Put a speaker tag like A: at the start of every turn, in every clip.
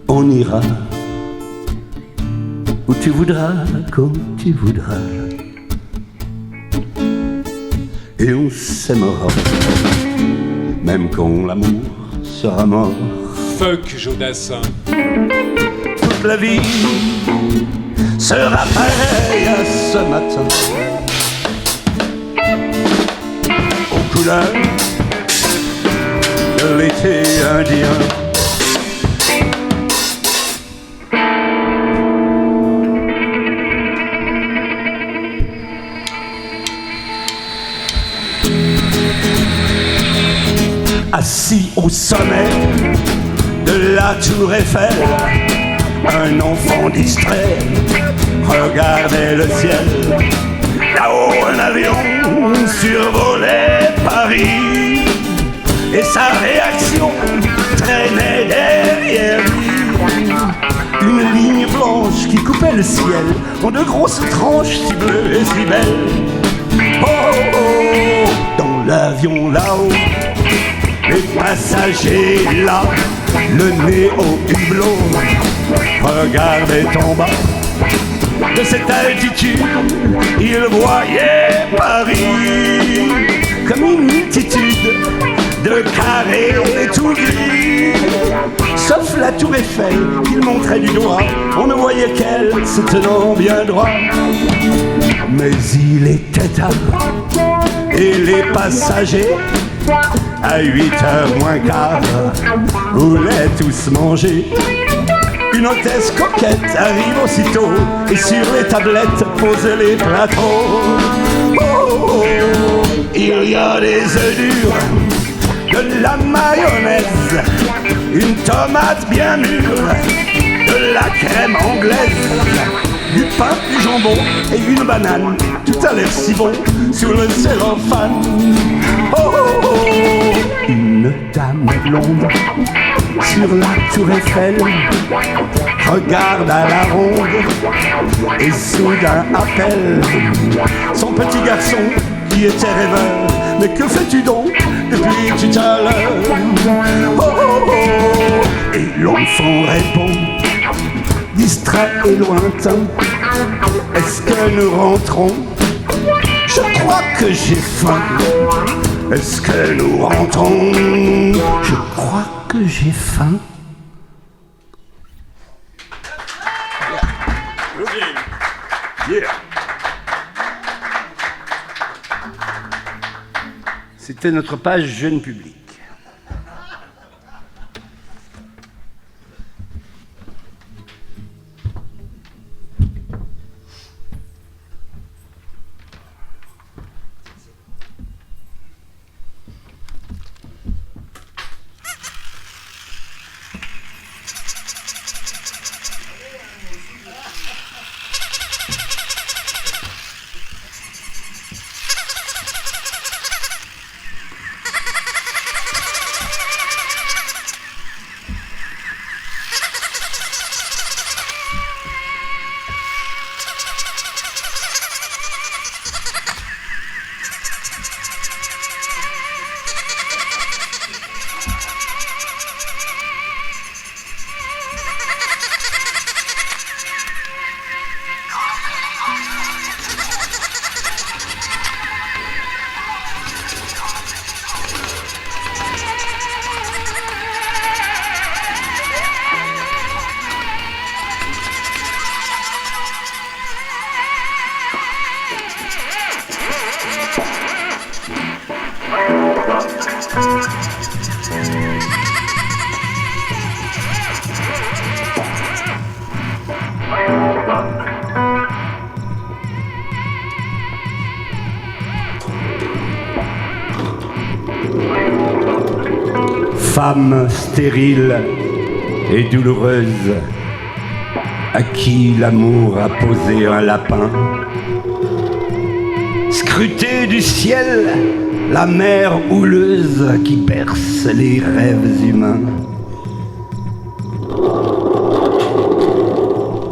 A: On ira où tu voudras, comme tu voudras, et on s'aimera, même quand l'amour sera mort.
B: Fuck Jodassin.
A: Toute la vie sera pareille à ce matin, aux couleurs de l'été indien. Assis au sommet de la tour Eiffel, un enfant distrait regardait le ciel. Là-haut, un avion survolait Paris, et sa réaction traînait derrière lui. Une ligne blanche qui coupait le ciel en de grosses tranches si bleues et si belles. Oh, oh, oh, dans l'avion là-haut, les passagers là, le nez au hublot, regardaient en bas. De cette altitude, ils voyaient Paris comme une multitude de carrés tout gris. Sauf la tour Eiffel qu'ils montraient du doigt, on ne voyait qu'elle se tenant bien droit. Mais il était tard et les passagers, à 8h moins quart, voulaient tous manger. Une hôtesse coquette arrive aussitôt et sur les tablettes pose les plateaux. Oh, oh, oh, il y a des œufs durs, de la mayonnaise, une tomate bien mûre, de la crème anglaise, du pain, du jambon et une banane. Tout a l'air si bon sur le cellophane. Oh, oh, oh, une dame blonde sur la tour Eiffel regarde à la ronde et soudain appelle son petit garçon qui était rêveur. Mais que fais-tu donc depuis tout à l'heure? Oh, oh, oh. Et l'enfant répond, distrait et lointain, est-ce que nous rentrons? Je crois que j'ai faim. Est-ce que nous rentrons? Je crois que j'ai faim. Yeah. C'était notre page jeune public. Femme stérile et douloureuse, à qui l'amour a posé un lapin, scrutée du ciel, la mer houleuse qui berce les rêves humains.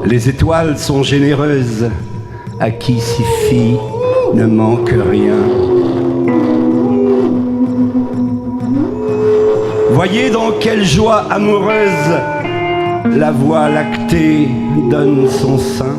A: Les étoiles sont généreuses, à qui si fille ne manque rien. Voyez dans quelle joie amoureuse la voie lactée donne son sein.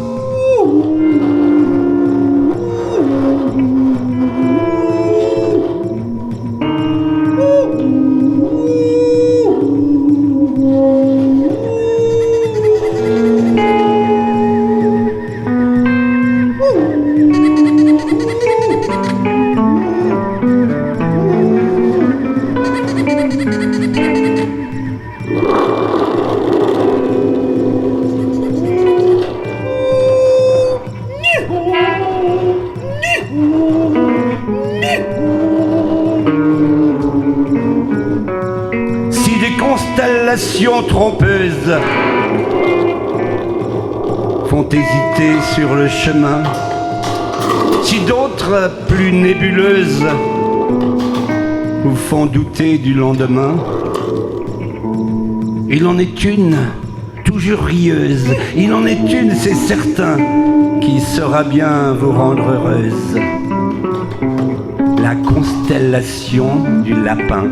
A: Constellations trompeuses font hésiter sur le chemin, si d'autres plus nébuleuses vous font douter du lendemain, il en est une toujours rieuse, il en est une, c'est certain, qui saura bien vous rendre heureuse. La constellation du lapin.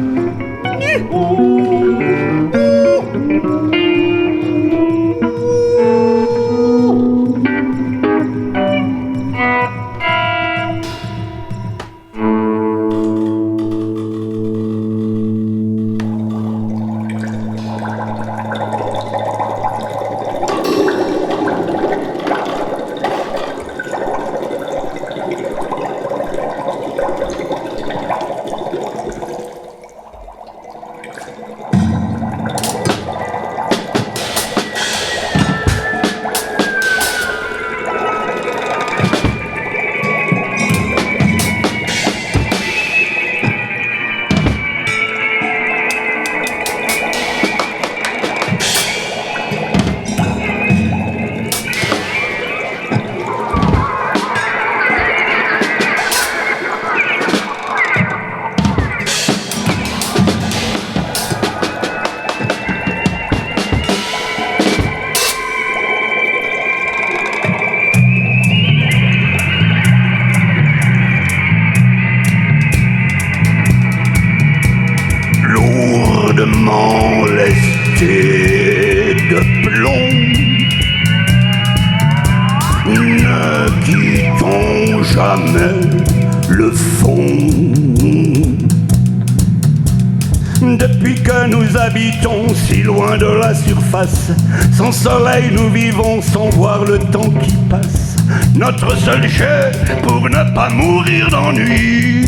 A: Lesté de plomb, ne quittons jamais le fond. Depuis que nous habitons si loin de la surface, sans soleil nous vivons sans voir le temps qui passe. Notre seul jeu pour ne pas mourir d'ennui,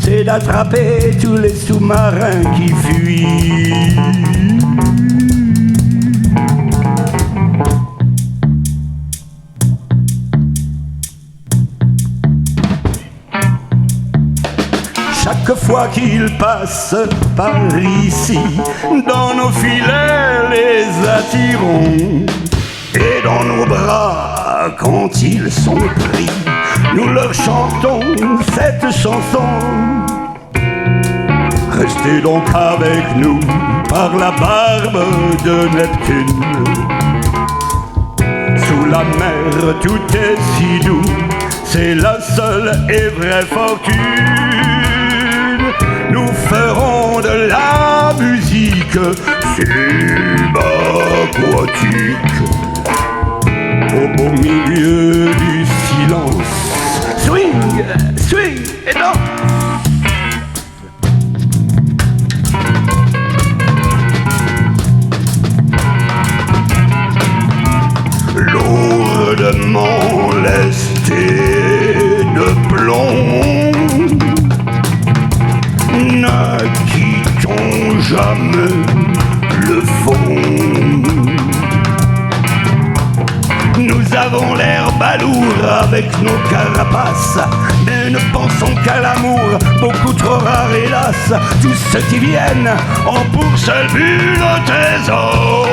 A: c'est d'attraper tous les sous-marins qui fuient. Chaque fois qu'ils passent par ici, dans nos filets les attirons, et dans nos bras quand ils sont pris, nous leur chantons cette chanson. Restez donc avec nous par la barbe de Neptune. Sous la mer tout est si doux, c'est la seule et vraie fortune. Nous ferons de la musique subaquatique au beau milieu du silence. Swing, swing et danse. Lourdement lesté de plomb, ne quittons jamais le fond. Nous avons l'air balourd avec nos carapaces, mais ne pensons qu'à l'amour, beaucoup trop rare hélas. Tous ceux qui viennent ont pour seul but le trésor.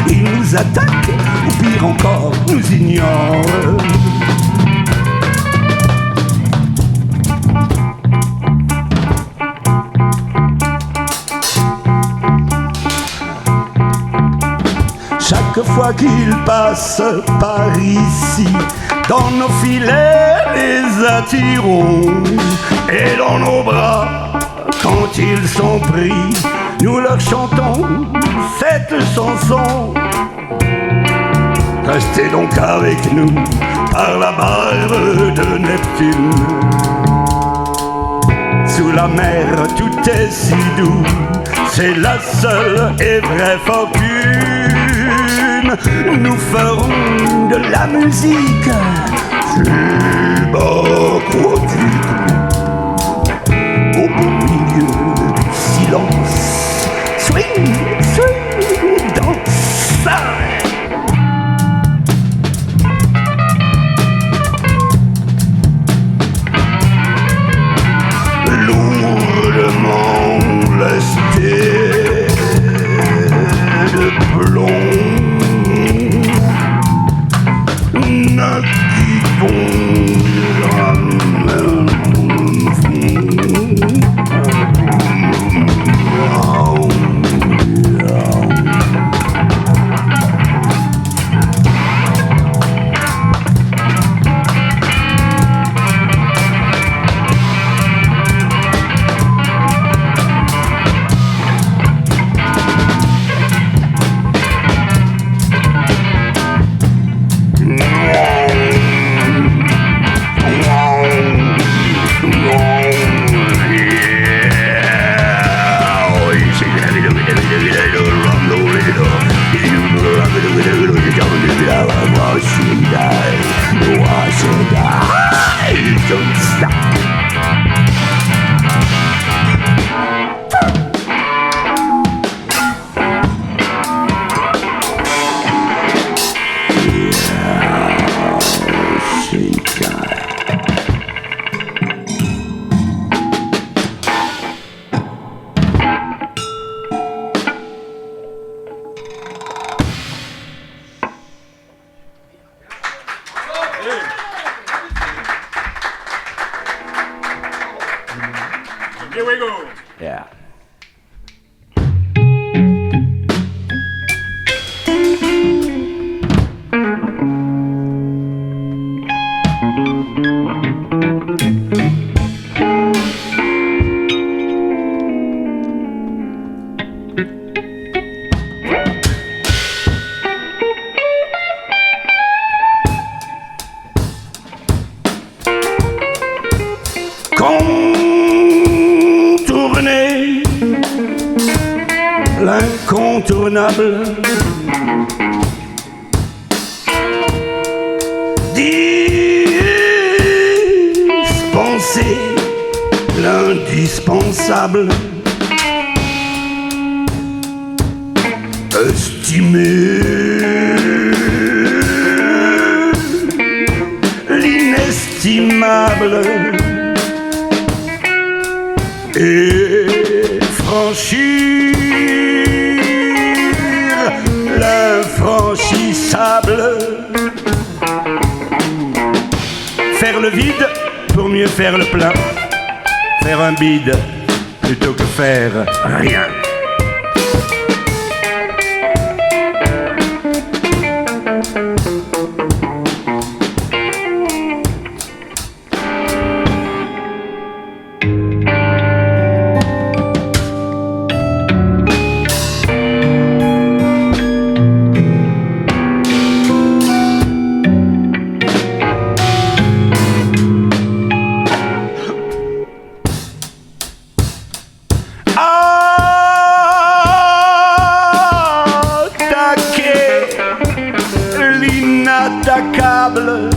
A: Ils nous attaquent, ou pire encore, nous ignorent. Chaque chaque fois qu'ils passent par ici. Dans nos filets, les attirons, et dans nos bras, quand ils sont pris, nous leur chantons cette chanson. Restez donc avec nous par la barre de Neptune. Sous la mer, tout est si doux, c'est la seule et vraie fortune. Nous ferons de la musique subaquatique au beau milieu du silence. Swing, swing, danse. Lourdement lesté de plomb, ne quittons jamais. Don't stop.
B: Here we go.
A: Yeah. Contourner l'incontournable, dispenser l'indispensable, estimer l'inestimable et franchir l'infranchissable. Faire le vide pour mieux faire le plein. Faire un bide plutôt que faire rien. Inattaquable,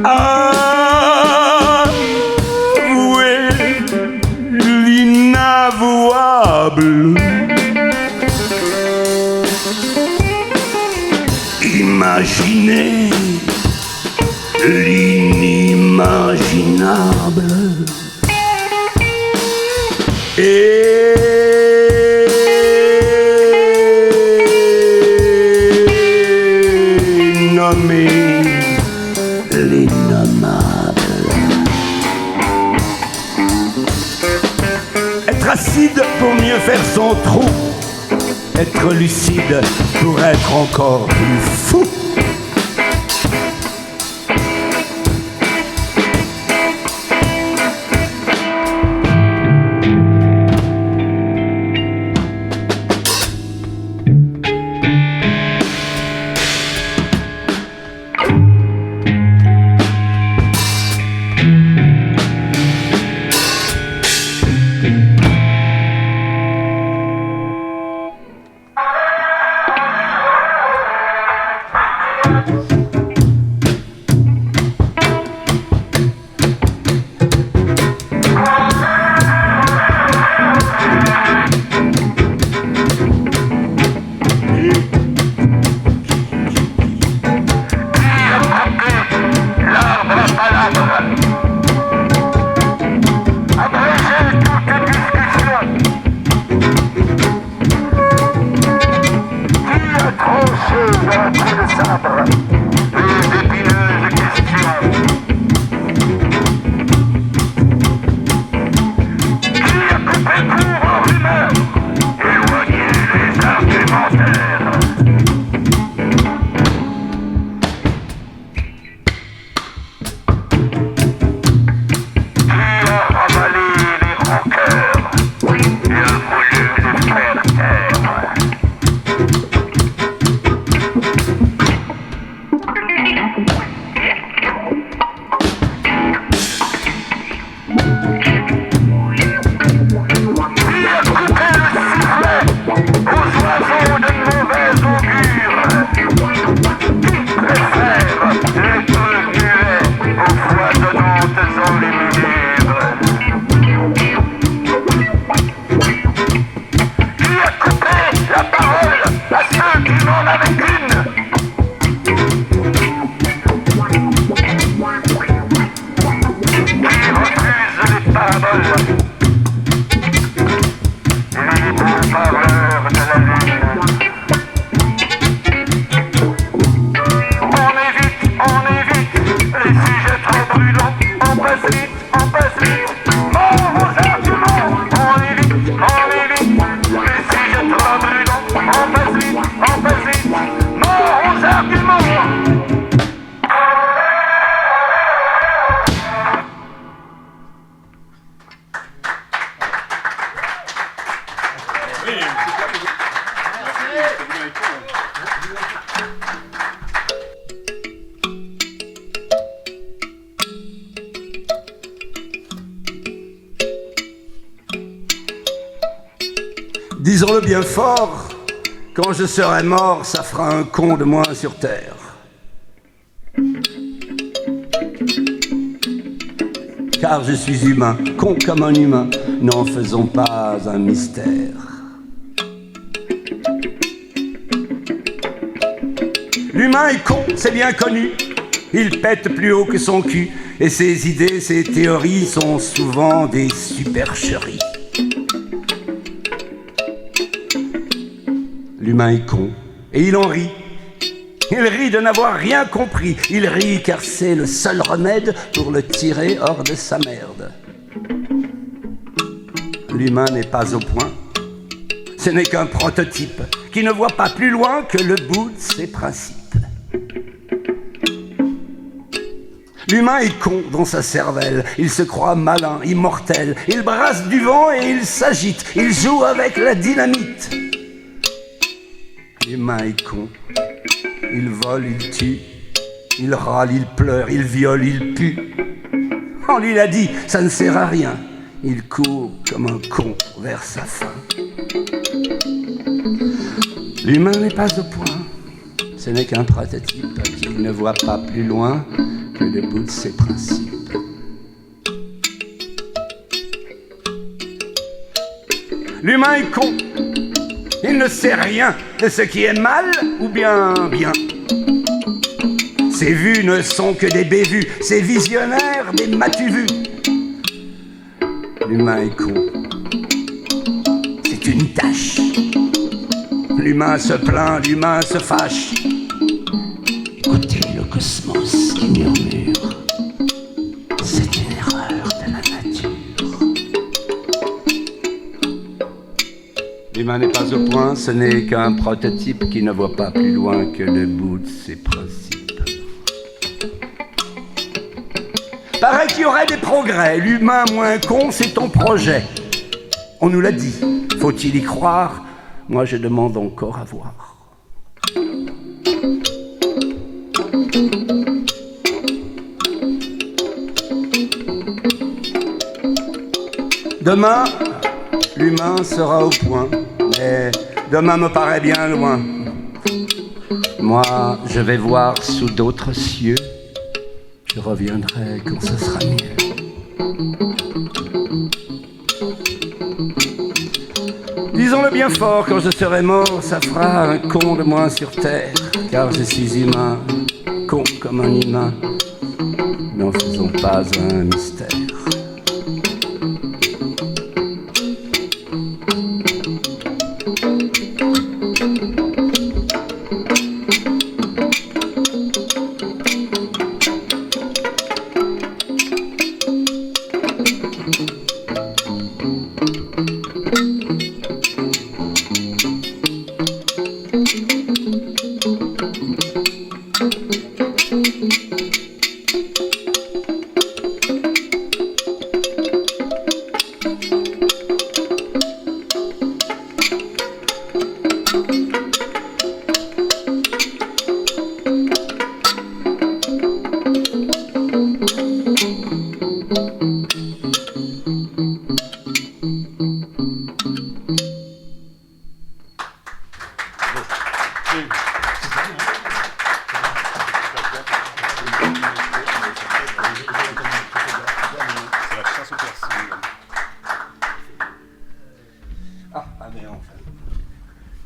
A: avouer l'inavouable, imaginer l'inimaginable et nommer l'innommable. Être acide pour mieux faire son trou. Être lucide pour être encore plus fou. Disons-le bien fort, quand je serai mort, ça fera un con de moins sur terre. Car je suis humain, con comme un humain, n'en faisons pas un mystère. L'humain est con, c'est bien connu, il pète plus haut que son cul, et ses idées, ses théories sont souvent des supercheries. L'humain est con, et il en rit. Il rit de n'avoir rien compris. Il rit car c'est le seul remède pour le tirer hors de sa merde. L'humain n'est pas au point. Ce n'est qu'un prototype qui ne voit pas plus loin que le bout de ses principes. L'humain est con dans sa cervelle. Il se croit malin, immortel. Il brasse du vent et il s'agite. Il joue avec la dynamite. L'humain est con, il vole, il tue, il râle, il pleure, il viole, il pue. On lui l'a dit, ça ne sert à rien, il court comme un con vers sa fin. L'humain n'est pas au point, ce n'est qu'un prototype qui ne voit pas plus loin que le bout de ses principes. L'humain est con. Il ne sait rien de ce qui est mal ou bien bien. Ses vues ne sont que des bévues, ses visionnaires des m'as-tu-vus. L'humain est con. C'est une tâche. L'humain se plaint, l'humain se fâche. Écoutez le cosmos qui murmure. C'est une erreur de la nature. L'humain n'est pas au point, ce n'est qu'un prototype qui ne voit pas plus loin que le bout de ses principes. Paraît qu'il y aurait des progrès, l'humain moins con, c'est ton projet. On nous l'a dit, faut-il y croire? Moi je demande encore à voir. Demain, l'humain sera au point, mais demain me paraît bien loin. Moi, je vais voir sous d'autres cieux, je reviendrai quand ce sera mieux. Disons-le bien fort, quand je serai mort, ça fera un con de moins sur terre, car je suis humain, con comme un humain, n'en faisons pas un mystère.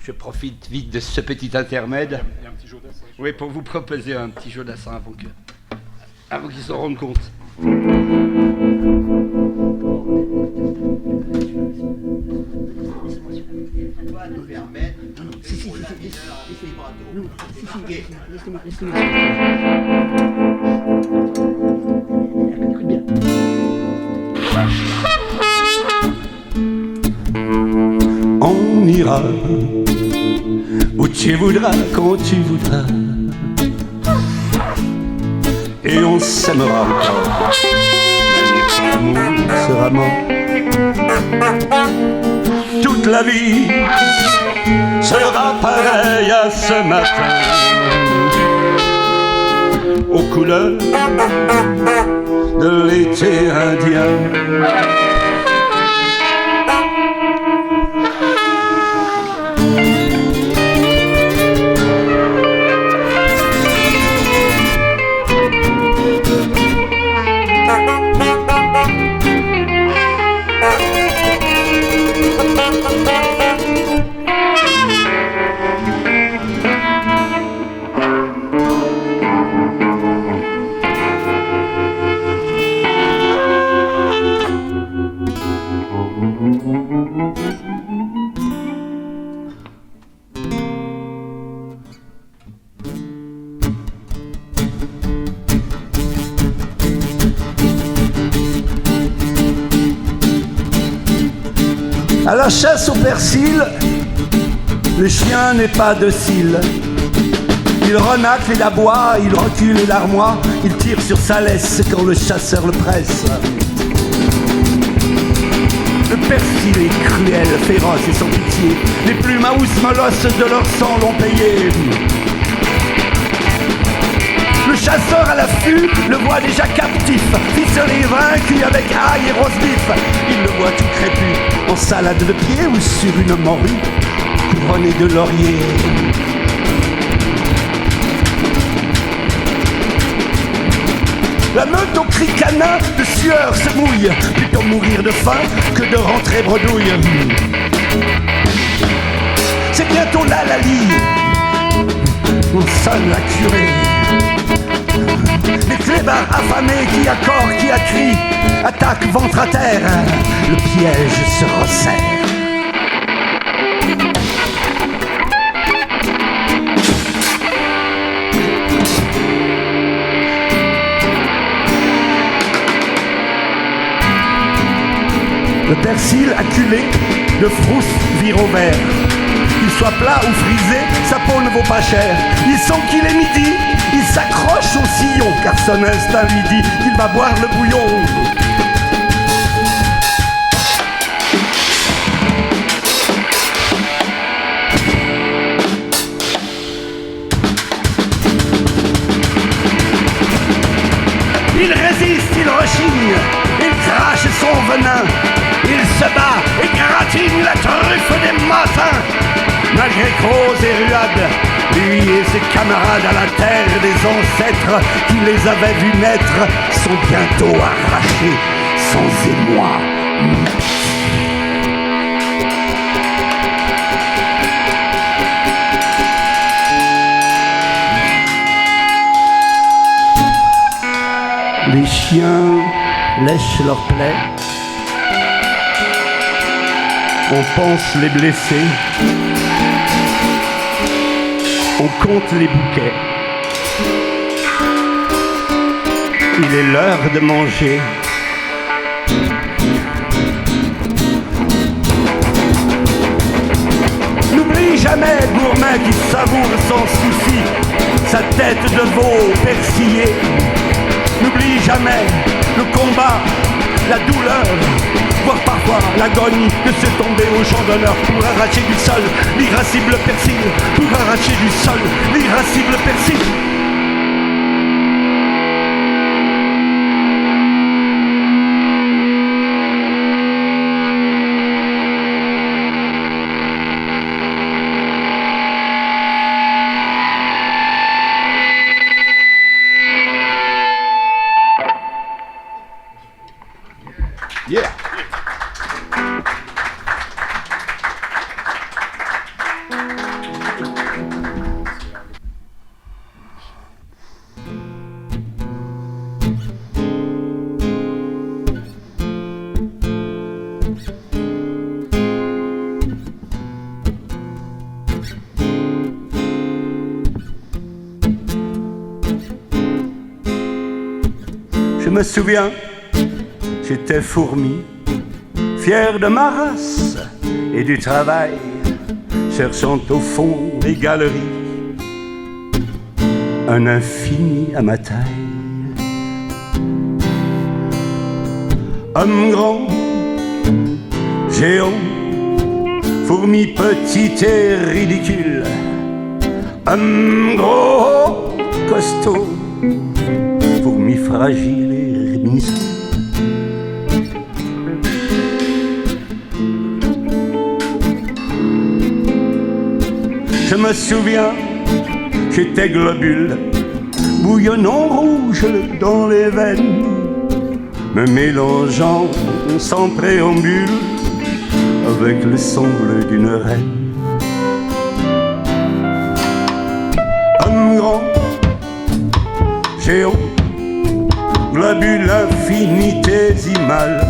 A: Je profite vite de ce petit intermède.
B: Il y a un petit Jodassin.
A: Oui, pour vous proposer un petit Jodassin avant qu'ils s'en rendent compte. On ira où tu voudras, quand tu voudras, et on s'aimera encore, même quand l'amour sera mort. Toute la vie sera pareille à ce matin, aux couleurs de l'été indien. À la chasse au persil, le chien n'est pas docile. Il renacle et l'aboie, il recule et larmoie, il tire sur sa laisse quand le chasseur le presse. Le persil est cruel, féroce et sans pitié. Les plumes à housse molosses de leur sang l'ont payé. Le chasseur à l'affût le voit déjà captif, ficelé, vaincu avec ail et roast beef. Il le voit tout crépus, en salade de pied ou sur une morue couronnée de laurier. La meute au cri canin de sueur se mouille, plutôt mourir de faim que de rentrer bredouille. C'est bientôt là la lie, on sonne la curée. Les clébards affamés qui accorent, qui crient, attaquent ventre à terre, le piège se resserre. Le persil acculé de frousse servir au verre. Qu'il soit plat ou frisé, sa peau ne vaut pas cher. Il sent qu'il est midi, il s'accroche au sillon, car son instinct lui dit qu'il va boire le bouillon. Il résiste, il rechigne, il crache son venin, il se bat et gratine la truffe des matins. Malgré crocs et ruades, lui et ses camarades à la terre des ancêtres qui les avaient vus naître sont bientôt arrachés sans émoi. Les chiens lèchent leurs plaies, on pense les blessés, on compte les bouquets. Il est l'heure de manger. N'oublie jamais, gourmet qui savoure sans souci sa tête de veau persillée. N'oublie jamais le combat, la douleur, voire parfois l'agonie de se tomber au champ d'honneur pour arracher du sol l'irascible persil, pour arracher du sol l'irascible persil.
C: Yeah.
A: Je me souviens, j'étais fourmi, fier de ma race et du travail, cherchant au fond des galeries un infini à ma taille. Homme grand, géant, fourmi petite et ridicule, homme gros, costaud, fourmi fragile et minuscule. Je me souviens, j'étais globule, bouillonnant rouge dans les veines, me mélangeant sans préambule avec le sangle d'une reine. Homme grand, géant, globule infinitésimal,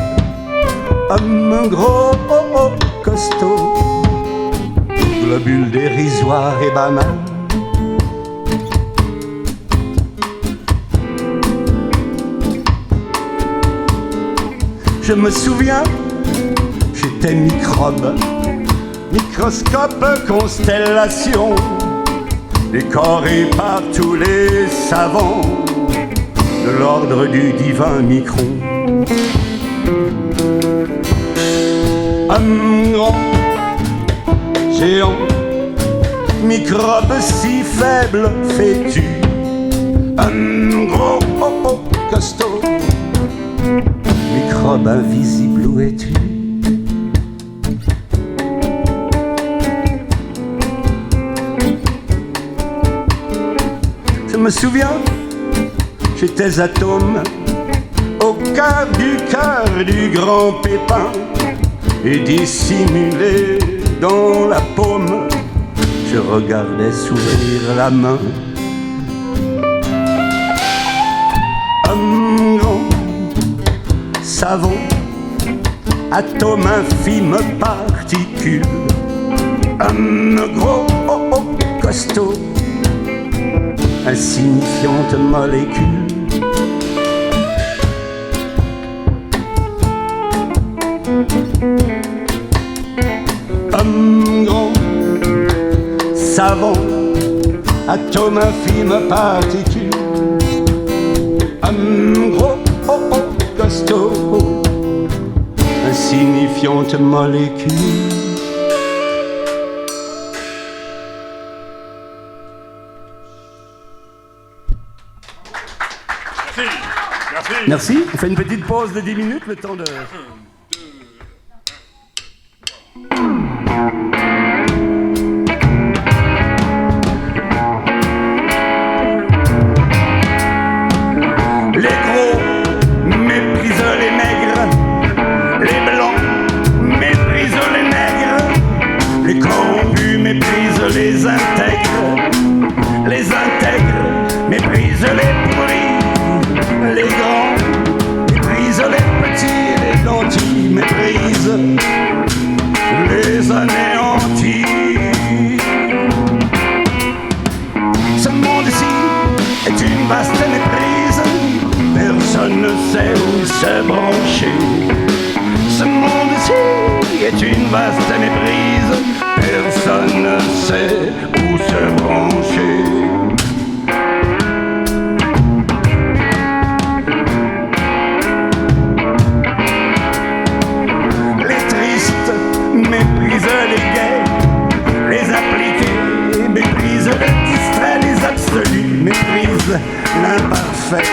A: homme gros, costaud, globule dérisoire et banal. Je me souviens, j'étais microbe, microscope, constellation, décoré par tous les savants de l'ordre du divin micron. Homme grand, géant, microbe si faible fais-tu, un gros costaud, microbe invisible où es-tu? Je me souviens, j'étais atome au cœur du grand pépin, et dissimulé dans la paume, je regardais s'ouvrir la main. Homme grand, savon, atome infime particule, homme gros, costaud, insignifiante molécule. Homme savon, atome infime particule, un gros costaud, insignifiante molécule. Merci. On fait une petite pause de 10 minutes, le temps de... Les gros méprisent les maigres, les blancs méprisent les nègres, les corrompus méprisent les intègres méprisent les pourris, les grands méprisent les petits, les gentils méprisent les anéantis. Ce monde-ci est une vaste méprise, personne ne sait où se brancher. Ce monde-ci est une vaste méprise, personne ne sait où se brancher. Méprise les gays, les appliqués, méprise les distraits, les absolus, méprise l'imparfait.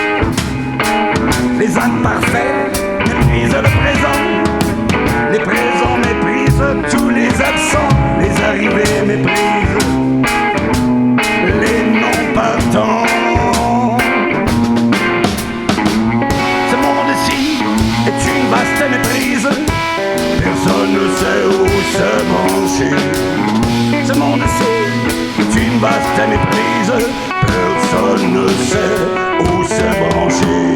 A: Les imparfaits méprisent le présent, les présents méprisent tous les absents, les arrivés méprisent les non-partants. Ce monde-ci est une vaste méprise, personne ne sait où se brancher. Ce monde-ci est une vaste méprise, personne ne sait où se brancher.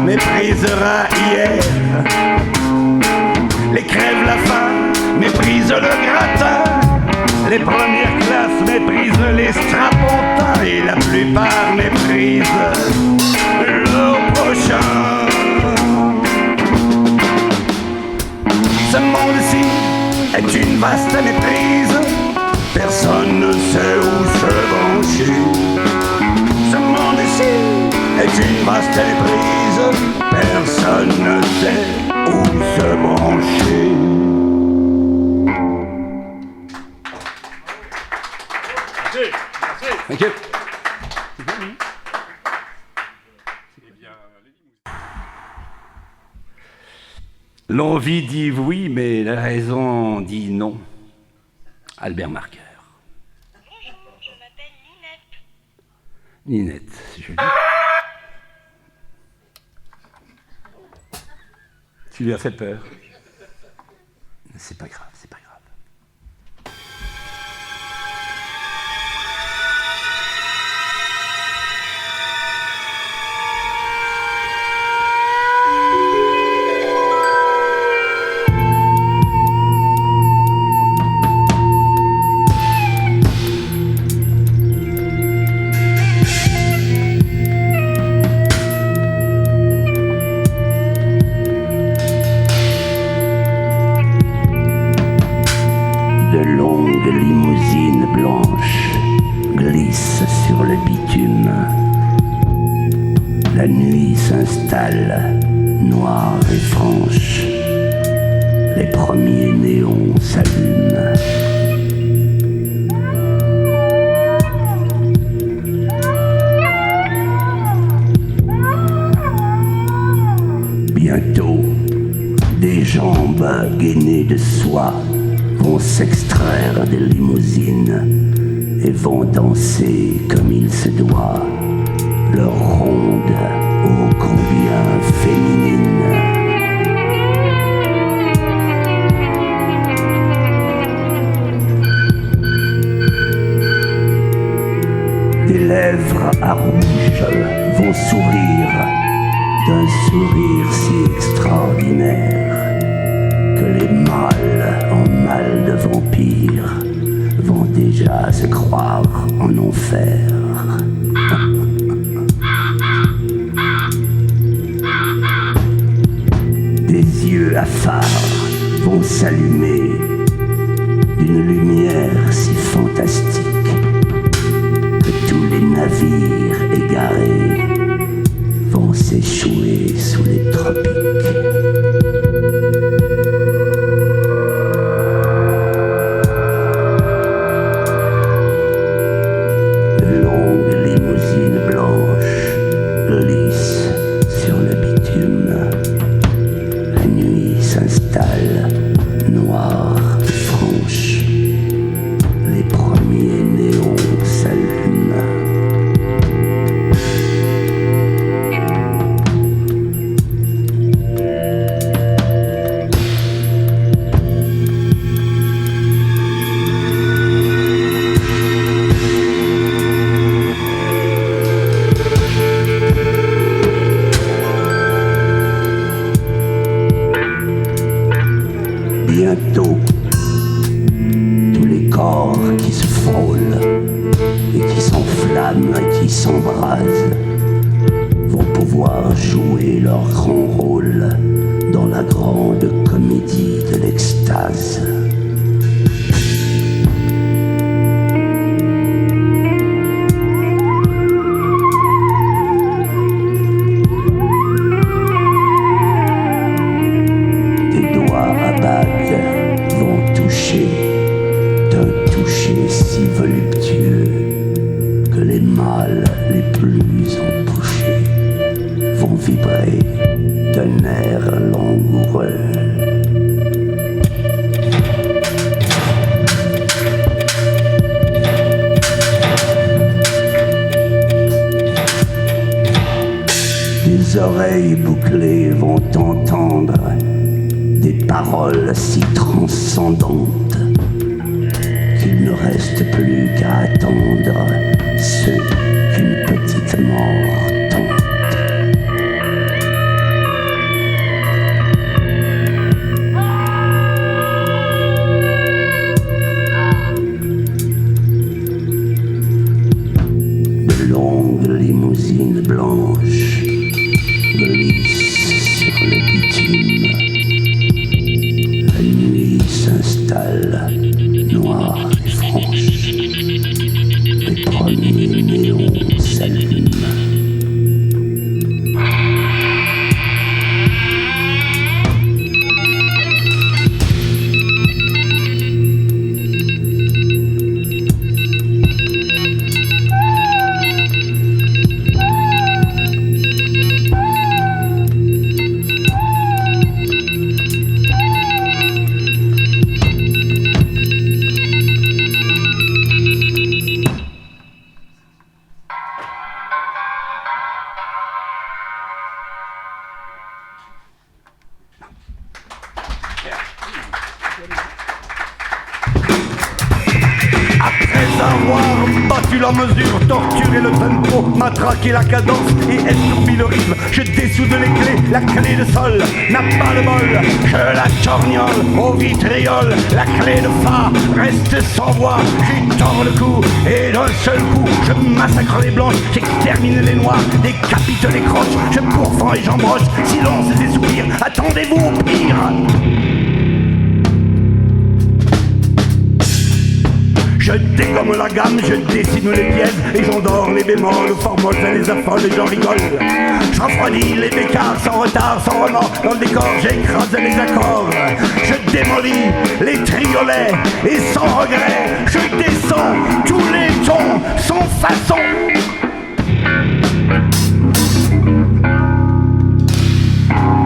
A: Méprisera hier. Les crèves la faim méprisent le gratin. Les premières classes méprisent les strapontins et la plupart méprisent leur prochain. Ce monde-ci est une vaste méprise, personne ne sait où se brancher. Ce monde-ci est une vaste méprise, personne ne sait où se brancher. Merci. Thank you. L'envie dit oui, mais la raison dit non. Albert Marker.
C: Bonjour, je m'appelle Ninette.
A: Ninette, c'est joli. Tu lui as fait peur. C'est pas grave, c'est pas grave. La nuit s'installe, noire et franche. Les premiers néons s'allument. Bientôt, des jambes gainées de soie vont s'extraire des limousines et vont danser comme il se doit leur ronde ô combien féminine. Des lèvres à rouge vont sourire d'un sourire si extraordinaire que les mâles en mal de vampires vont déjà se croire en enfer. Des yeux hafards vont s'allumer d'une lumière si fantastique que tous les navires égarés vont s'échouer sous les tropiques. De longues limousines blanches glissent sur le bitume. La nuit s'installe, noire et franche. Les premiers néons s'allument. Bientôt, tous les corps qui se frôlent et qui s'enflamment et qui s'embrasent vont pouvoir jouer leur grand rôle dans la grande comédie de l'extase. D'un toucher si voluptueux que les mâles les plus empochés vont vibrer d'un air langoureux. Des oreilles bouclées vont entendre des paroles si transcendantes qu'il ne reste plus qu'à attendre ceux qu'une petite mort tente. De longues limousines blanches glissent sur le bitume. La nuit s'installe, noire et franche. Les premiers néons s'allument.
D: Avoir battu la mesure, torturé le tempo, matraqué la cadence et estourbi le rythme. Je dessoude les clés, la clé de sol n'a pas de bol. Je la torgnole au vitriol, la clé de fa reste sans voix. J'y tords le cou et d'un seul coup je massacre les blanches, j'extermine les noirs, décapite les croches. Je pourfends et j'embroche, silence et soupirs, attendez-vous au pire. Je dégomme la gamme, je dessine les pièces et j'endors les bémols, formoles, ça les affole et j'en rigole. Je refroidis les bécards sans retard, sans remords, dans le décor j'écrase les accords. Je démolis les triolets et sans regret, je descends tous les tons sans façon.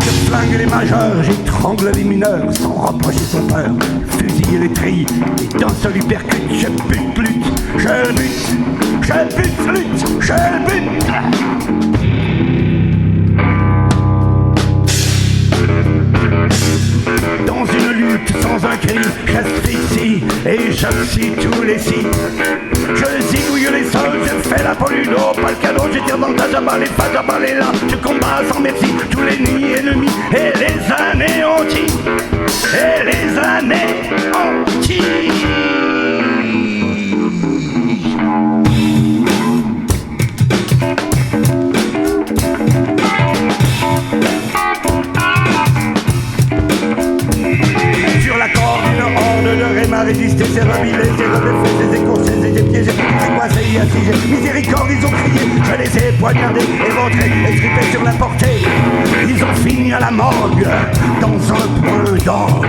D: Je flingue les majeurs, j'étrangle les mineurs sans reprocher son peur. Fusiller les trilles et d'un seul hypercute, je bute, lutte, je bute, je bute, lutte, je bute. Dans une lutte sans un cri, j'asphyxie et j'oxy tous les sites. Je zigouille les sols, je fais la pollude, oh pas le cadeau, je tire dans le tas, j'abats les pas, j'abats les là. Je combats sans merci tous les nids ennemis et les anéantis, et les anéantis. Résister, c'est rebilé, c'est rebeffé, c'est écorché, c'est épiégé, c'est coincé, assigé, miséricorde, ils ont crié, je les ai poignardés, éventrés, étripés sur la portée. Ils ont fini à la morgue, dans un point d'orgue.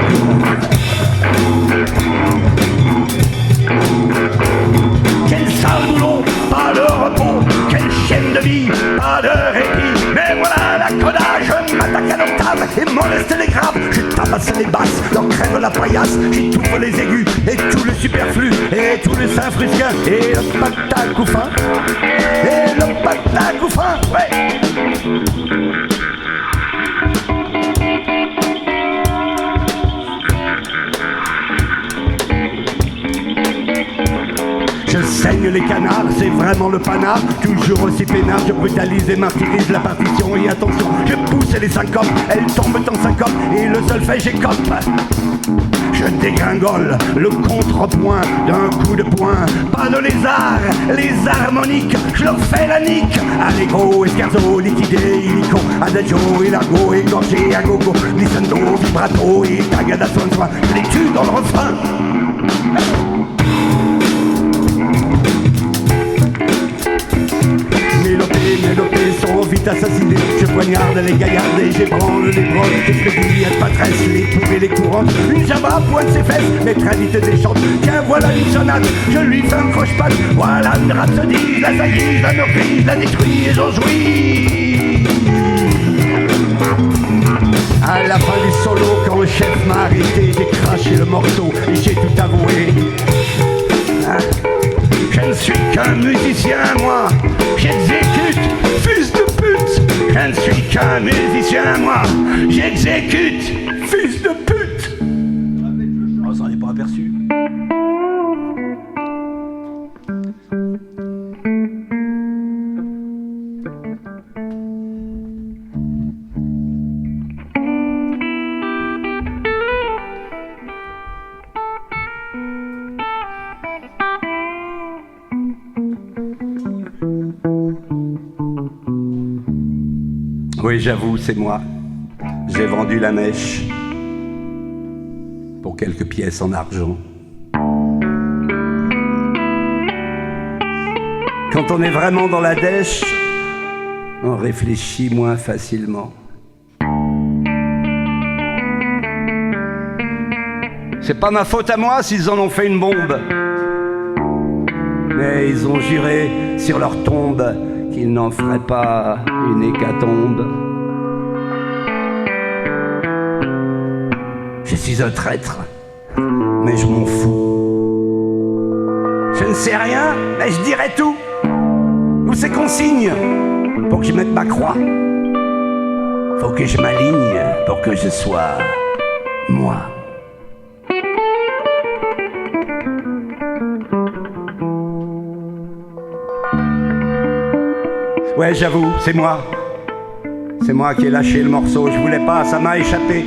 D: Quel sale boulot, pas de repos, quelle chaîne de vie, pas de répit. Mais voilà la coda, je m'attaque à l'octave et moleste les graves. Je tabasse les basses, leur crève la paillasse. J'étouffe les aigus et tout le superflu et tout le saint-frusquin et le patac ou fin. Et le patac ou fin, ouais. Je saigne les canards, c'est vraiment le panard. Toujours aussi peinard, je brutalise et martyrise la partition. Et attention, je pousse les syncopes, elles tombent en syncope et le solfège écope. Je dégringole le contrepoint d'un coup de poing. Pas de lézard, les harmoniques, je leur fais la nique. Allegro, escarzo, liquidé, illico, adagio, élargo, égorgé, agogo, glissando, vibrato et tagada soin de soin. Je les tue dans le refrain. Mélopées sont vite assassinés. Je poignarde les gaillards et j'ébranle les brodes. Je fais bouillir patresses, les poupées et les couronnes. Une jabra pointe ses fesses, mais très vite déchante. Tiens, voilà une sonate, je lui fais un croche-patte. Voilà une rhapsodie, la saillie, la meurtrise, la détruit et j'en jouis. À la fin du solo, quand le chef m'a arrêté, j'ai craché le morceau et j'ai tout avoué. Je ne suis qu'un musicien, moi, j'exécute, fils de pute. Je ne suis qu'un musicien, moi, j'exécute, fils de pute. Oh, ça n'en est pas aperçu. Oui, j'avoue, c'est moi. J'ai vendu la mèche pour quelques pièces en argent. Quand on est vraiment dans la dèche, on réfléchit moins facilement. C'est pas ma faute à moi s'ils en ont fait une bombe. Mais ils ont juré sur leur tombe qu'ils n'en feraient pas une hécatombe. Je suis un traître, mais je m'en fous. Je ne sais rien, mais je dirai tout. Où c'est qu'on signe pour que je mette ma croix? Faut que je m'aligne pour que je sois moi. Ouais, j'avoue, c'est moi. C'est moi qui ai lâché le morceau, je voulais pas, ça m'a échappé.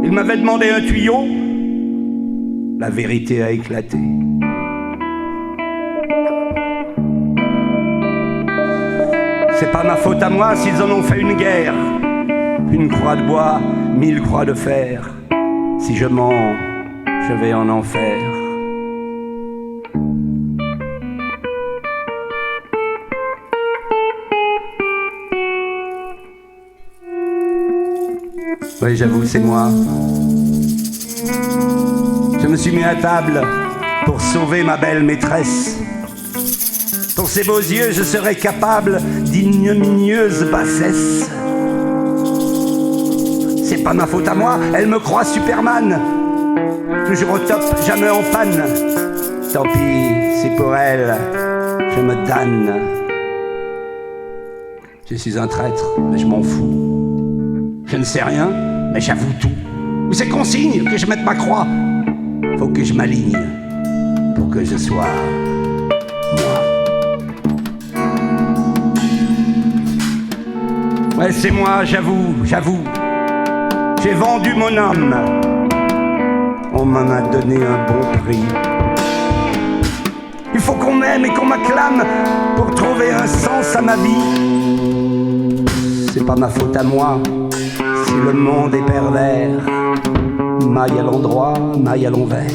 D: Il m'avait demandé un tuyau, la vérité a éclaté. C'est pas ma faute à moi s'ils en ont fait une guerre. Une croix de bois, 1000 croix de fer. Si je mens, je vais en enfer. Oui, j'avoue, c'est moi. Je me suis mis à table pour sauver ma belle maîtresse. Pour ses beaux yeux, je serais capable d'ignominieuse bassesse. pas ma faute à moi, elle me croit Superman. Toujours au top, jamais en panne. Tant pis, c'est pour elle, je me damne. Je suis un traître, mais je m'en fous. Je ne sais rien, mais j'avoue tout. Où c'est qu'on signe que je mette ma croix? Faut que je m'aligne pour que je sois moi. Ouais, c'est moi, j'avoue. J'ai vendu mon âme. On m'en a donné un bon prix. Il faut qu'on m'aime et qu'on m'acclame pour trouver un sens à ma vie. C'est pas ma faute à moi si le monde est pervers. Maille à l'endroit, maille à l'envers.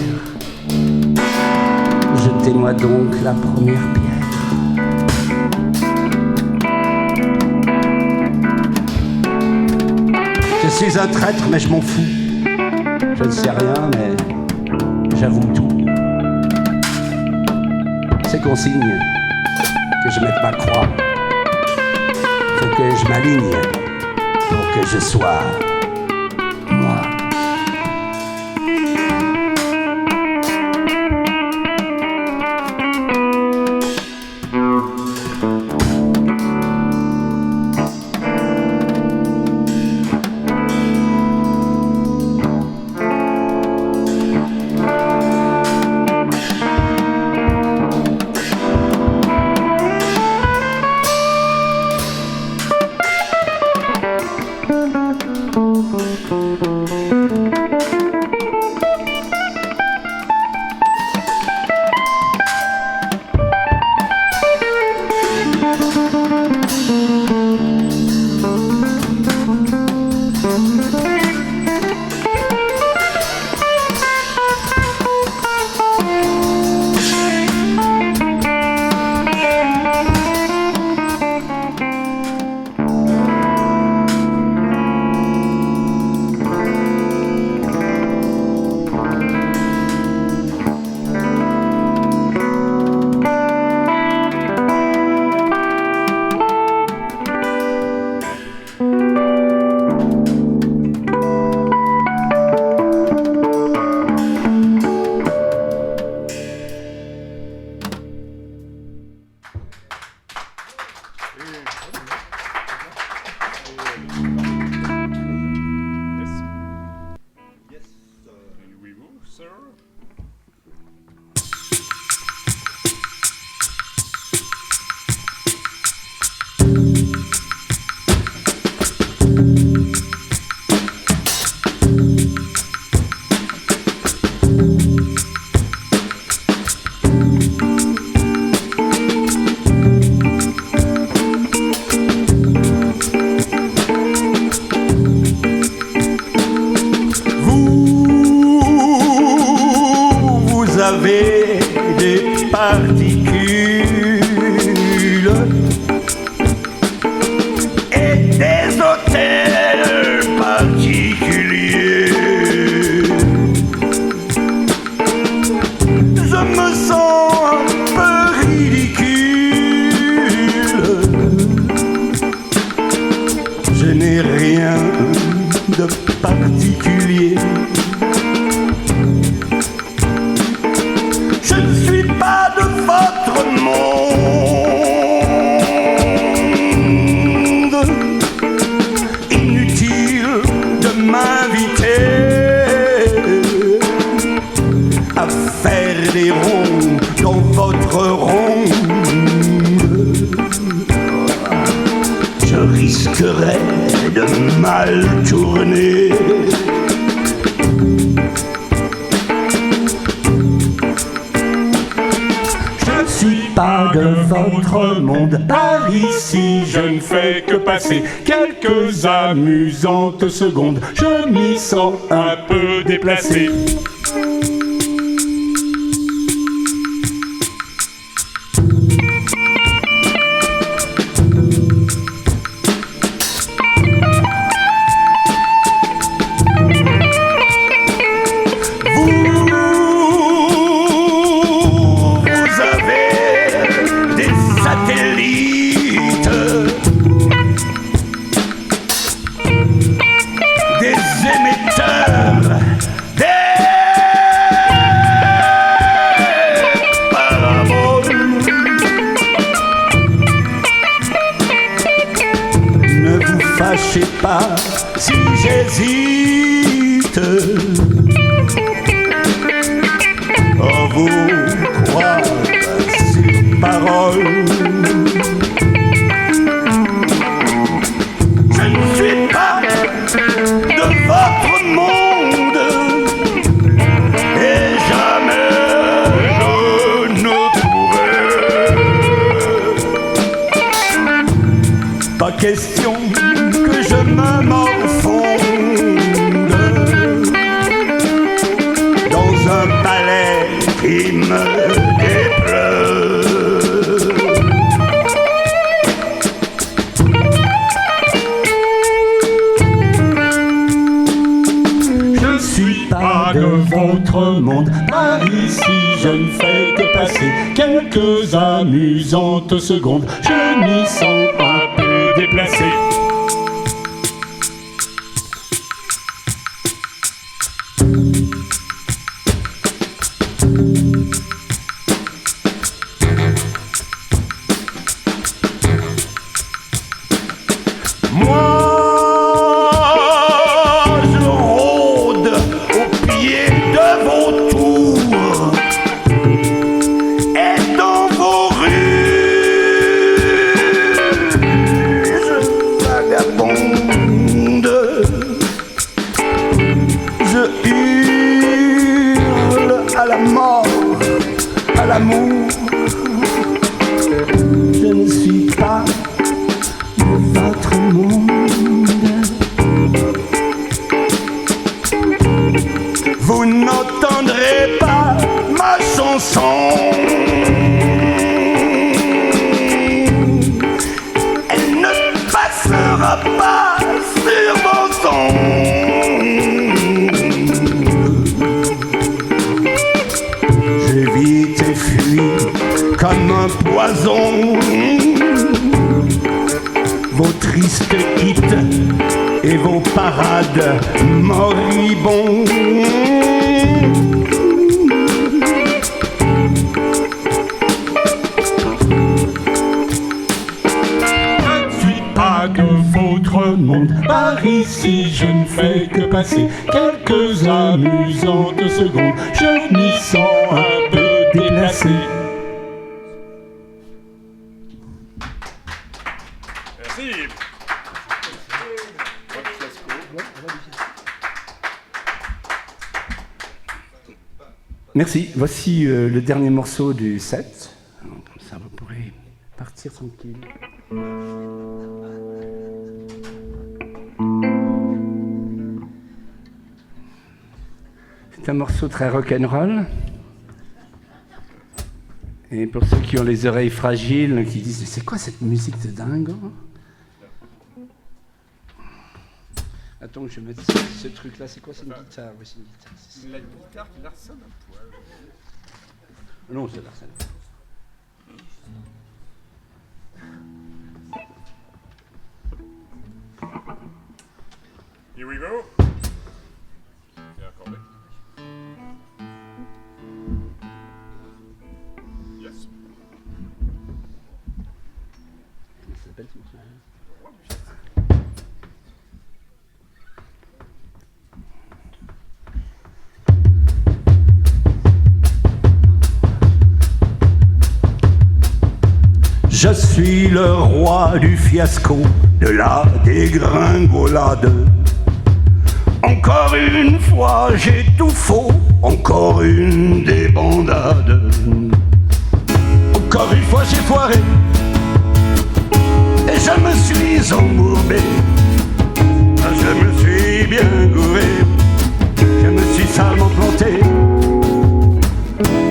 D: Jetez-moi donc la première pierre. Je suis un traître, mais je m'en fous. Je ne sais rien, mais j'avoue tout. C'est qu'on signe que je mette ma croix. Faut que je m'aligne pour que je sois moi. Des particules et des hôtels particuliers. Je me sens un peu ridicule. Je n'ai rien de particulier. Je ne suis pas de votre monde. Inutile de m'inviter à faire des ronds dans votre ronde. Je risquerais de mal tourner. Je ne suis pas de votre monde. Par ici, je ne fais que passer quelques amusantes secondes. Je m'y sens un peu déplacé. Des
A: si j'hésite à vous croire sur parole. Je ne suis pas de votre monde et jamais je ne pourrai. Pas question que je me morfonde dans un palais qui me déplaît. Je suis pas de votre monde, par ici je ne fais que passer quelques amusantes secondes. Je m'y sens un peu déplacé. Vos tristes hits et vos parades moribonds. Je ne suis pas de votre monde, par ici je ne fais que passer quelques amusantes secondes. Je m'y sens un peu déplacé. Merci. Voici le dernier morceau du set. Comme ça, vous pourrez partir tranquille. C'est un morceau très rock'n'roll. Et pour ceux qui ont les oreilles fragiles, qui disent « C'est quoi cette musique de dingue ?» Attends, je vais mettre ce truc-là. C'est quoi? C'est une guitare? Oui, c'est une guitare. C'est la guitare qui Larsen un poil. Non, c'est Larsen.
B: Here we go. C'est accordé. Yes.
A: Comment ça s'appelle ce morceau? Je suis le roi du fiasco, de la dégringolade. Encore une fois, j'ai tout faux, encore une débandade. Encore une fois, j'ai foiré, et je me suis embourbé. Je me suis bien gouré, je me suis salement planté.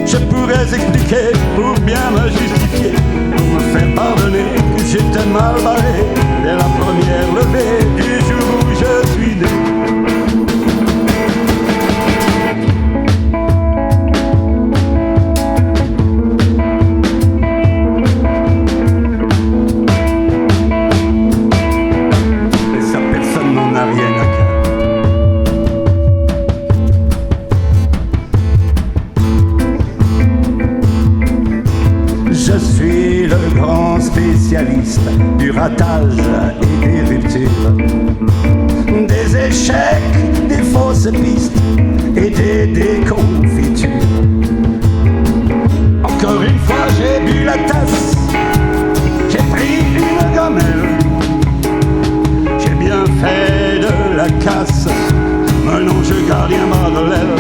A: Je pourrais expliquer pour bien me justifier, pour me faire pardonner que j'étais mal barré dès la première levée du jour où je suis né. Et ça, personne n'en a rien à cœur. Je suis le grand grand spécialiste du ratage et des ruptures, des échecs, des fausses pistes et des déconfitures. Encore une fois j'ai bu la tasse, j'ai pris une gamelle, j'ai bien fait de la casse, maintenant je garde un bas de l'aile.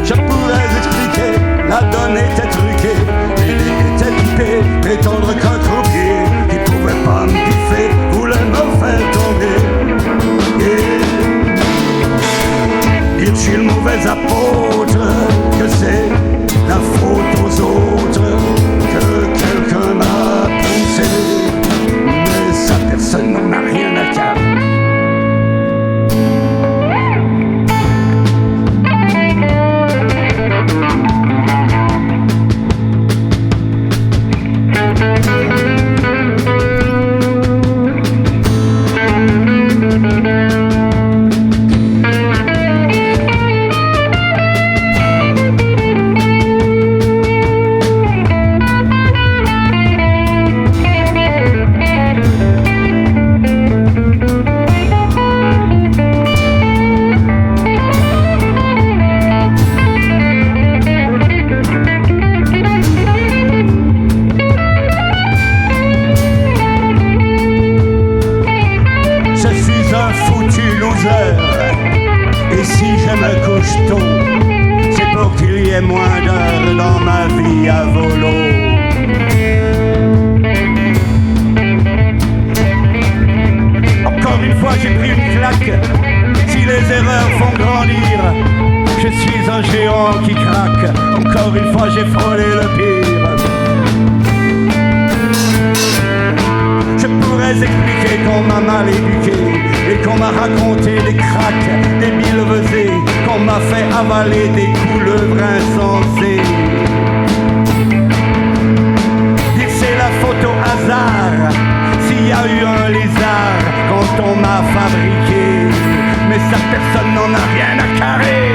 A: Je pourrais expliquer, la donne était truquée, il était typé, prétendre qu'un croupier qui pouvait pas me piffer voulait me faire tomber. Et dire je suis le mauvais apôtre, que c'est la faute aux autres, que quelqu'un m'a poussé, mais ça personne n'en a rien à carrer. Et si je me couche tôt, c'est pour qu'il y ait moins d'heures dans ma vie à volo. Encore une fois j'ai pris une claque, si les erreurs font grandir, je suis un géant qui craque. Encore une fois j'ai frôlé le pire. Je pourrais expliquer qu'on m'a mal éduqué et qu'on m'a raconté des cracks, des billevesées, qu'on m'a fait avaler des couleuvres insensées. Dire c'est la faute au hasard, s'il y a eu un lézard quand on m'a fabriqué, mais ça personne n'en a rien à carrer.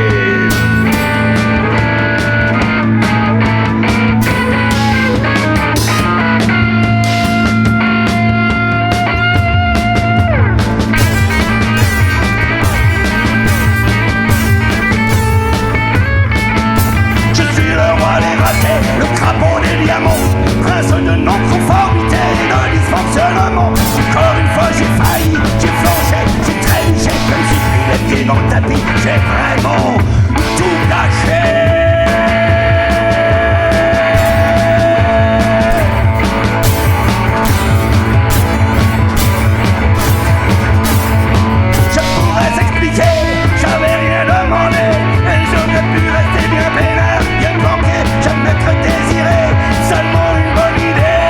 A: Le crapaud des diamants, prince de non-conformité et de dysfonctionnement. Encore une fois j'ai failli, j'ai flanché, j'ai trébuché comme si pris les pieds dans le tapis. J'ai vraiment tout lâché. Je pourrais expliquer, j'avais rien demandé, et j'aurais pu rester bien peinard, bien planqué, jamais être désiré, seulement une bonne idée.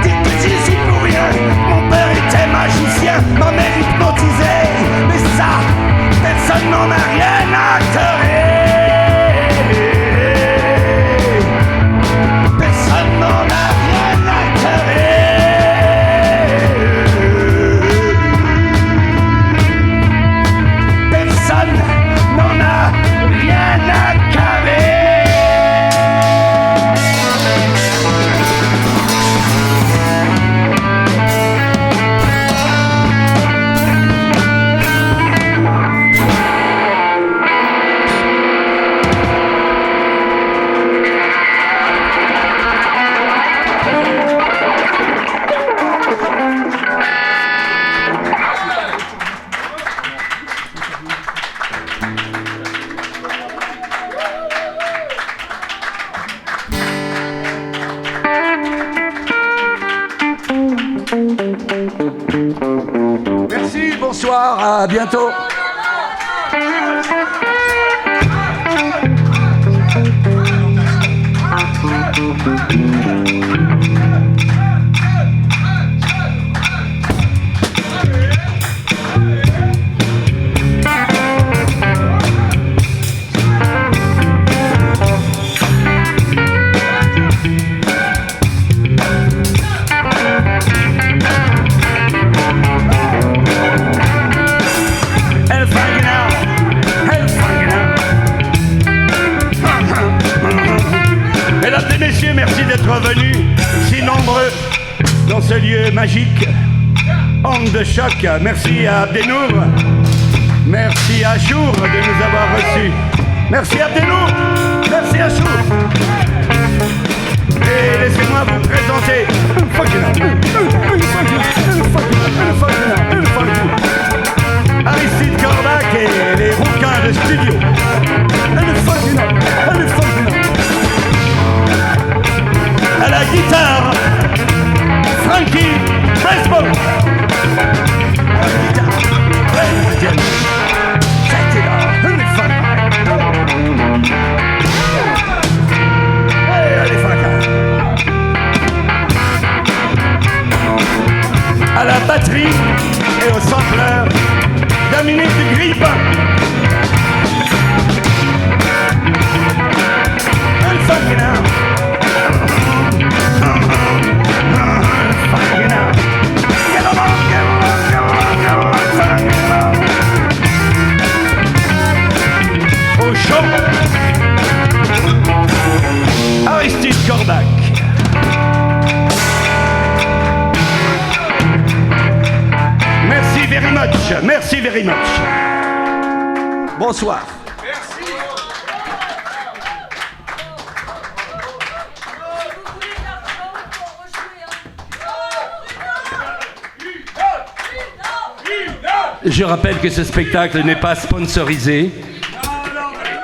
A: Dites que j'y suis pour rien, mon père était magicien, ma mère hypnotisée, mais ça, personne n'en a rien à carrer. Personne n'en a rien à carrer. Personne n'en a rien à carrer. Merci, bonsoir, à bientôt.
D: magique, onde de choc. Merci à Abdenour, merci à Chour de nous avoir reçus. Merci Abdenour, merci à Chour. Et laissez-moi vous présenter Aristide Corbac et les rouquins de studio. À la guitare, Frankie Baseball. À la guitare, President. Check it out, allez, fracas. À la batterie et au sampleur, Dominique Grippin. And fucking out. Fucking out. Get along, get along, get along, get along, fucking out. Au chaud, Aristide Corbac. Merci very much, merci very much. Bonsoir.
B: Merci.
D: Je rappelle que ce spectacle n'est pas sponsorisé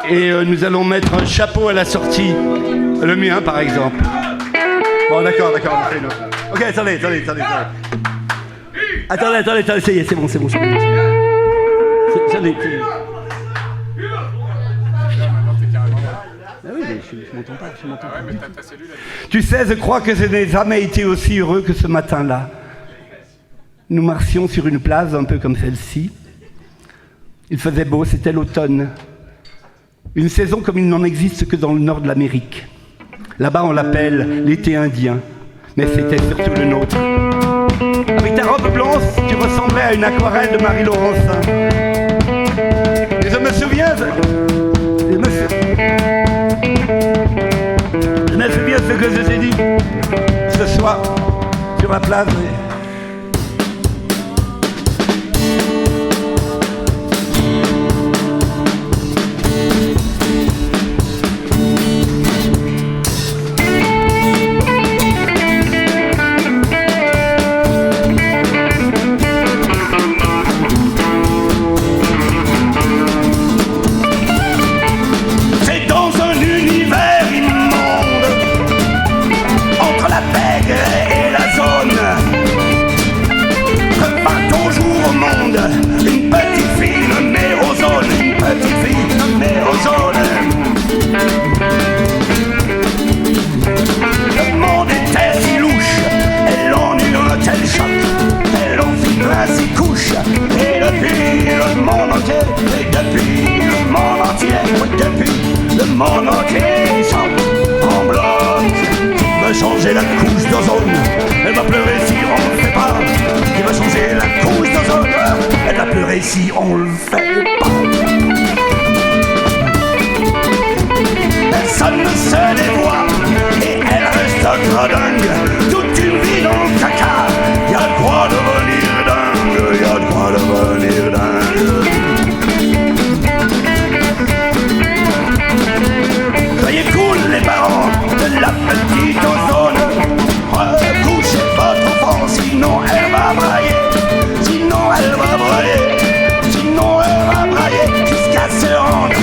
D: et nous allons mettre un chapeau à la sortie, le mien par exemple. Bon d'accord, on fait une autre. Ok, attendez. Attendez, ça y est, c'est bon. Attendez. Ah oui, mais je m'entends pas.
B: Ouais, mais ta cellule,
D: Tu sais, je crois que je n'ai jamais été aussi heureux que ce matin-là. Nous marchions sur une place un peu comme celle-ci. Il faisait beau, c'était l'automne. Une saison comme il n'en existe que dans le nord de l'Amérique. Là-bas, on l'appelle l'été indien. Mais c'était surtout le nôtre. Avec ta robe blanche, tu ressemblais à une aquarelle de Marie Laurencin. Et je me souviens ce que je t'ai dit ce soir sur la place. Le monde était si louche, elle en eut un tel choc, elle en fit plein ses couches, et depuis le monde entier, en bloc, qui va changer la couche d'ozone, elle va pleurer si on le fait pas, qui va changer la couche d'ozone, elle va pleurer si on le fait pas. Personne ne se dévoie et elle reste gredingue toute une vie dans le caca. Y'a le droit de devenir dingue, y'a le droit de devenir dingue. Soyez cool les parents de la petite ozone. Recouchez votre enfant, sinon elle va brailler. Sinon elle va brailler. Sinon elle va brailler jusqu'à se rendre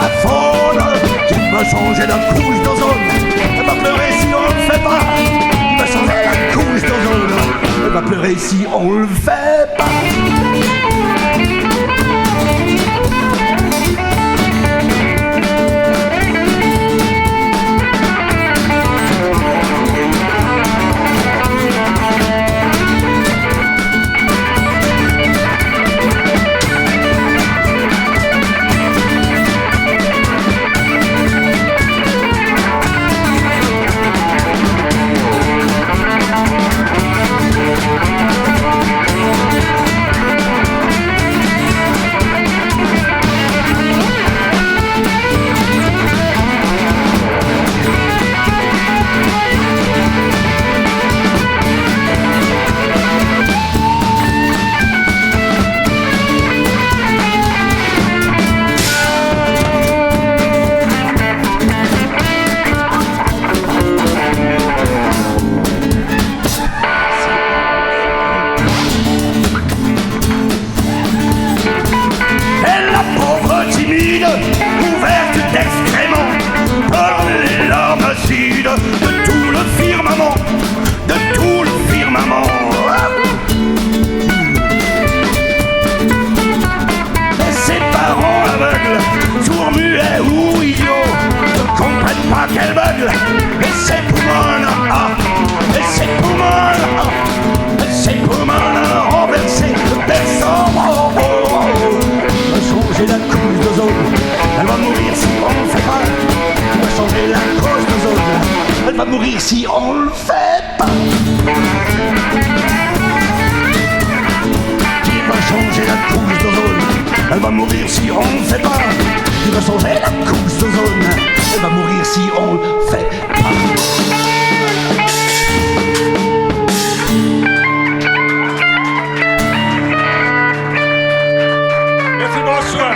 D: à faune. Qui va changer la couche d'ozone. Elle va pleurer si on le fait pas. Qui va changer la couche d'ozone. Elle va pleurer si on le fait pas.
A: mourir si on le fait pas. Qui va changer la couche d'ozone? Elle va mourir si on le fait pas. Qui va changer la couche d'ozone? Elle va mourir si on le fait pas.
B: Merci, bonsoir.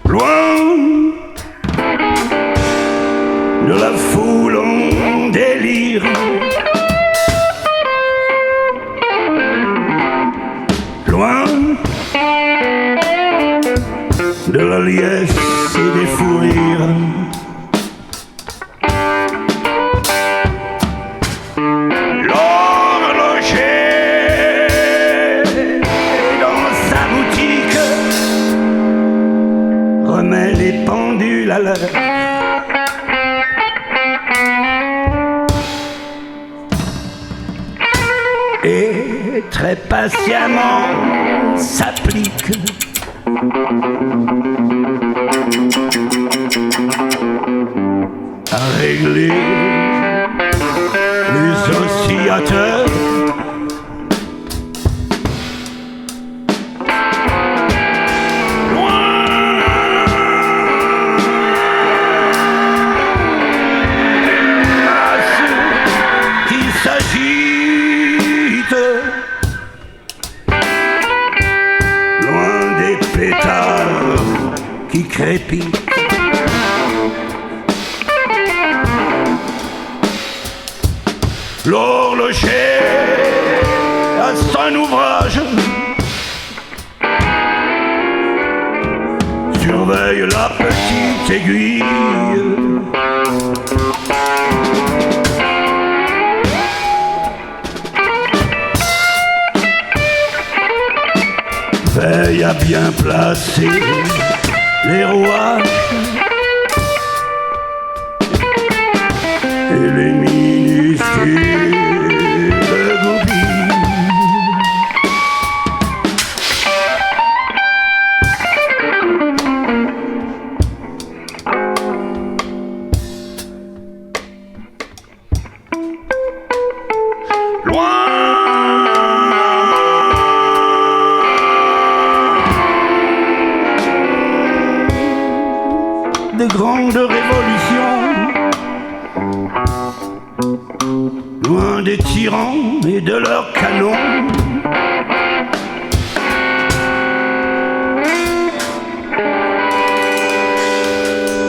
A: Loin de la foule en délire, loin de la liesse et des fous rires, l'horloger dans sa boutique remet les pendules à l'heure. Et très patiemment s'applique à régler les oscillateurs. Loin des pétards qui crépitent, l'horloger à son ouvrage surveille la petite aiguille. Veille à bien placer les rouages et les minuscules goupilles. De grandes révolutions, loin des tyrans et de leurs canons,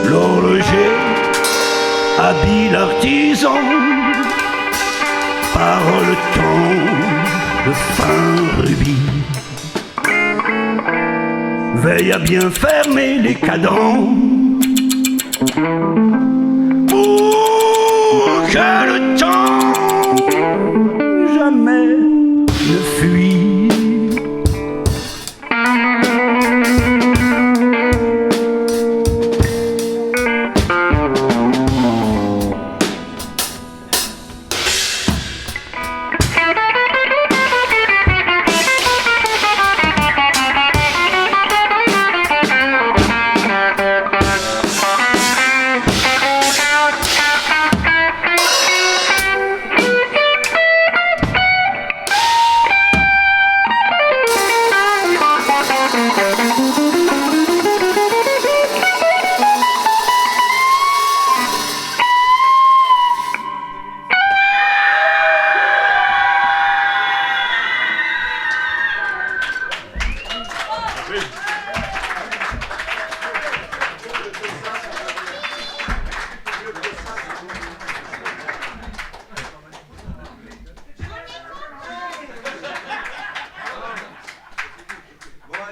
A: l'horloger habile artisan par le temps de fin rubis, veille à bien fermer les cadrans pour que le temps jamais ne fuit.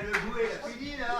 E: Le jouet, il a fini là.